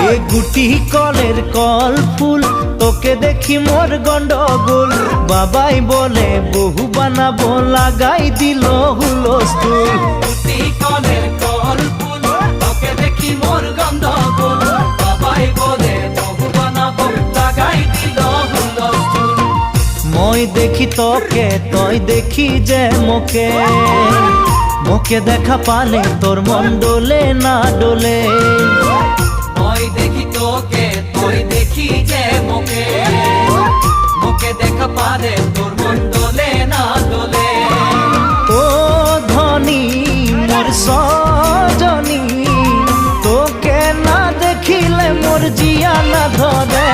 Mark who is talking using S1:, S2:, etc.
S1: এ গুটি কলের কল ফুল তোকে দেখি মোর গন্ডগোল বাবাই বলে বহু বানাবো লাগাই দিল হুলস্থুল
S2: গুটি কলের কল ফুল তোকে দেখি মোর গন্ডগোল বাবাই বলে বহু বানাবো লাগাই দিল হুলস্থুল
S1: মই দেখি তোকে তই দেখি যে মোকে মোকে দেখা পালে তোর মন ডোলে না ডোলে
S2: মই দেখি তোকে তুই দেখি যে মোকে মোকে দেখা পালে তোর মন দোলে না দোলে
S1: ও ধনী মোর সজনী তোকে না দেখিলে মোর জিয়া না ধরে